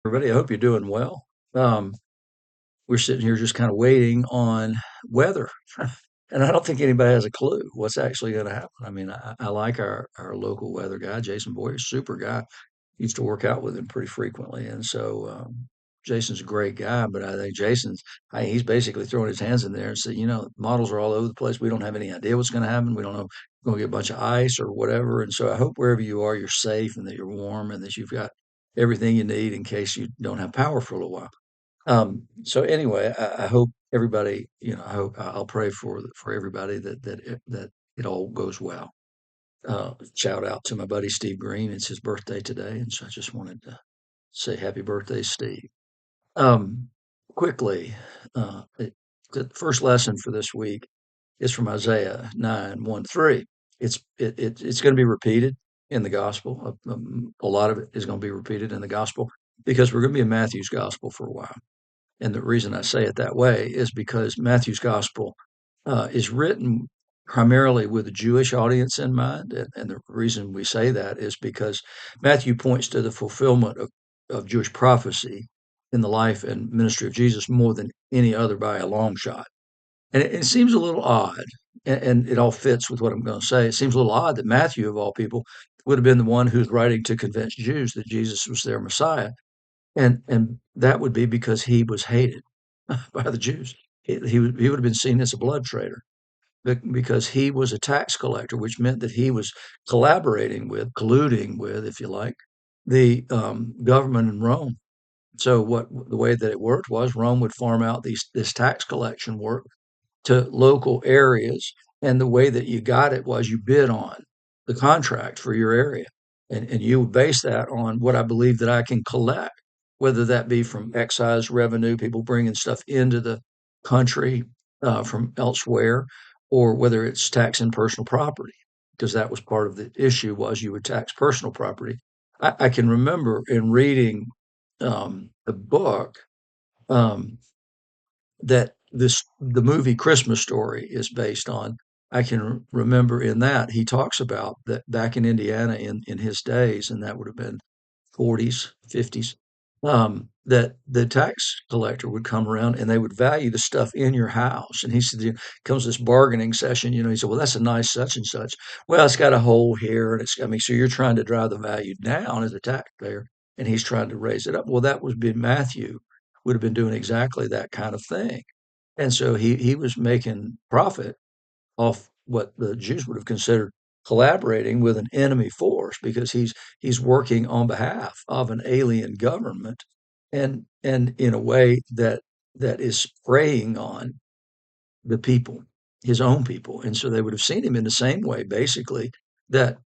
Everybody, I hope you're doing well. Um, we're sitting here just kind of waiting on weather, and I don't think anybody has a clue what's actually going to happen. I mean, I like our local weather guy, Jason Boyer, super guy. Used to work out with him pretty frequently, and so Jason's a great guy. But I think he's basically throwing his hands in there and said, models are all over the place. We don't have any idea what's going to happen. We don't know. We're going to get a bunch of ice or whatever. And so I hope wherever you are, you're safe and that you're warm and that you've got everything you need in case you don't have power for a little while. So anyway, I hope everybody, I hope I'll pray for everybody that it all goes well. Shout out to my buddy Steve Green. It's his birthday today, and so I just wanted to say happy birthday, Steve. Um, quickly, the first lesson for this week is from Isaiah 9:1-3. It's going to be repeated in the gospel. A lot of it is going to be repeated in the gospel because we're going to be in Matthew's gospel for a while. And the reason I say it that way is because Matthew's gospel is written primarily with a Jewish audience in mind. And the reason we say that is because Matthew points to the fulfillment of Jewish prophecy in the life and ministry of Jesus more than any other by a long shot. And it seems a little odd, and it all fits with what I'm going to say. It seems a little odd that Matthew, of all people, would have been the one who's writing to convince Jews that Jesus was their Messiah, and that would be because he was hated by the Jews. He would have been seen as a blood traitor because he was a tax collector, which meant that he was colluding with, if you like, the government in Rome. So the way that it worked was Rome would farm out this tax collection work to local areas, and the way that you got it was you bid on the contract for your area, and you would base that on what I believe that I can collect, whether that be from excise revenue, people bringing stuff into the country from elsewhere, or whether it's taxing personal property, because that was part of the issue was you would tax personal property. I can remember in reading the book um, that the movie Christmas Story is based on. I can remember in that he talks about that back in Indiana in his days, and that would have been 40s, 50s, that the tax collector would come around and they would value the stuff in your house. And he said, comes this bargaining session, he said, well, that's a nice such and such. Well, it's got a hole here. And I mean, so you're trying to drive the value down as a taxpayer, and he's trying to raise it up. Well, that would be Matthew would have been doing exactly that kind of thing. And so he was making profit off what the Jews would have considered collaborating with an enemy force because he's working on behalf of an alien government and in a way that is preying on the people, his own people. And so they would have seen him in the same way, basically, that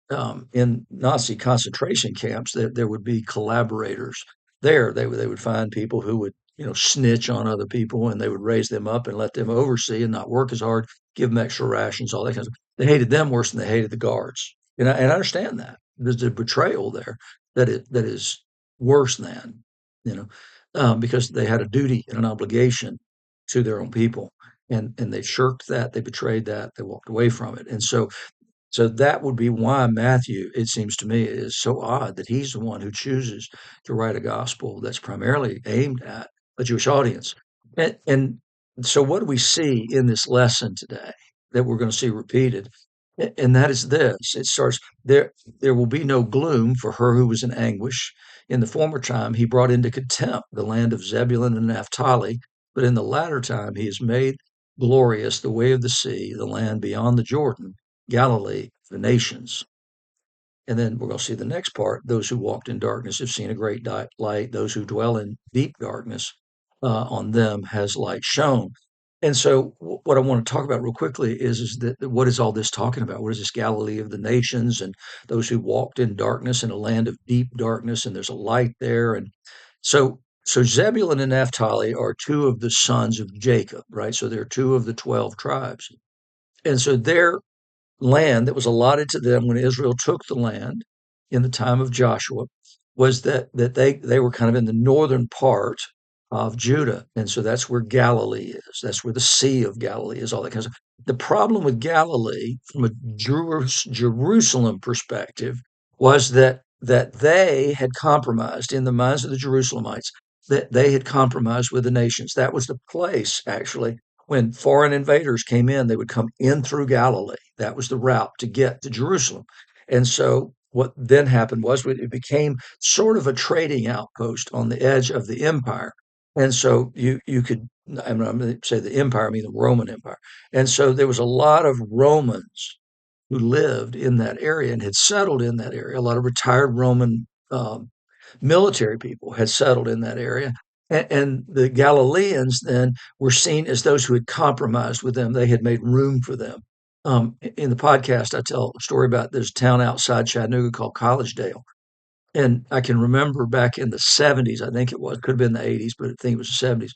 in Nazi concentration camps, that there would be collaborators there. They would find people who would, snitch on other people, and they would raise them up and let them oversee and not work as hard, give them extra rations, all that kind of stuff. They hated them worse than they hated the guards. And I understand that. There's a betrayal there that is worse than, because they had a duty and an obligation to their own people, and they shirked that, they betrayed that, they walked away from it. And so that would be why Matthew, it seems to me, is so odd that he's the one who chooses to write a gospel that's primarily aimed at a Jewish audience. And so what do we see in this lesson today that we're going to see repeated? And that is this. It starts there will be no gloom for her who was in anguish. In the former time he brought into contempt the land of Zebulun and Naphtali, but in the latter time he has made glorious the way of the sea, the land beyond the Jordan, Galilee, the nations. And then we're going to see the next part. Those who walked in darkness have seen a great light. Those who dwell in deep darkness, on them has light shone. And so, what I want to talk about real quickly is that what is all this talking about? What is this Galilee of the nations and those who walked in darkness in a land of deep darkness, and there's a light there. And so Zebulun and Naphtali are two of the sons of Jacob, right? So they're two of the 12 tribes. And so their land that was allotted to them when Israel took the land in the time of Joshua was that they were kind of in the northern part of Judah, and so that's where Galilee is. That's where the Sea of Galilee is. All that kind of stuff. The problem with Galilee, from a Jerusalem perspective, was that that they had compromised in the minds of the Jerusalemites, that they had compromised with the nations. That was the place, actually, when foreign invaders came in, they would come in through Galilee. That was the route to get to Jerusalem. And so what then happened was it became sort of a trading outpost on the edge of the empire. And so you could, I'm going to say the empire, I mean the Roman Empire. And so there was a lot of Romans who lived in that area and had settled in that area. A lot of retired Roman military people had settled in that area. And the Galileans then were seen as those who had compromised with them. They had made room for them. In the podcast, I tell a story about there's a town outside Chattanooga called Collegedale. And I can remember back in the 70s, I think it was, could have been the 80s, but I think it was the 70s,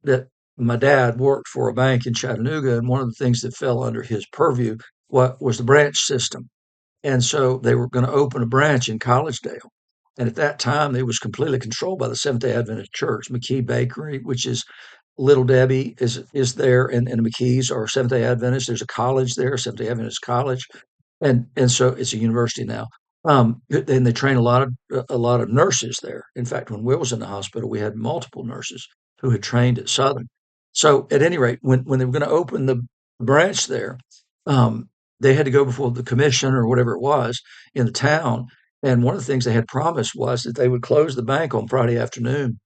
that my dad worked for a bank in Chattanooga. And one of the things that fell under his purview was the branch system. And so they were going to open a branch in Collegedale. And at that time, it was completely controlled by the Seventh Day Adventist Church. McKee Bakery, which is Little Debbie, is there, and the McKees are Seventh Day Adventists. There's a college there, Seventh Day Adventist College, and so it's a university now. And they train a lot of nurses there. In fact, when Will was in the hospital, we had multiple nurses who had trained at Southern. So at any rate, when they were going to open the branch there, um, they had to go before the commission or whatever it was in the town. And one of the things they had promised was that they would close the bank on Friday afternoon,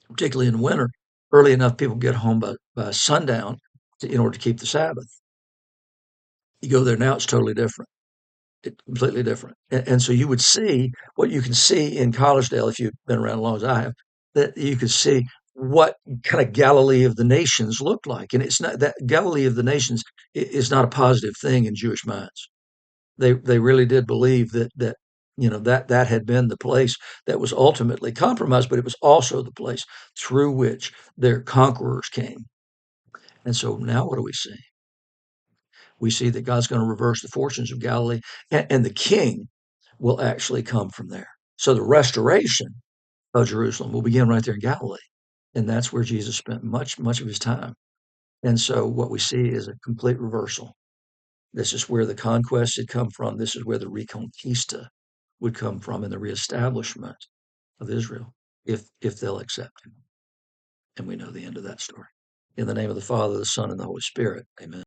particularly in winter, early enough people get home by sundown in order to keep the Sabbath. You go there now, it's totally different. It's completely different. And so you would see what you can see in Collegedale, if you've been around as long as I have, that you could see what kind of Galilee of the nations looked like. And it's not that Galilee of the nations is not a positive thing in Jewish minds. They really did believe that had been the place that was ultimately compromised, but it was also the place through which their conquerors came. And so now what do we see? We see that God's going to reverse the fortunes of Galilee, and the king will actually come from there. So the restoration of Jerusalem will begin right there in Galilee. And that's where Jesus spent much of his time. And so what we see is a complete reversal. This is where the conquest had come from. This is where the reconquista would come from, and the reestablishment of Israel, if they'll accept him. And we know the end of that story. In the name of the Father, the Son, and the Holy Spirit. Amen.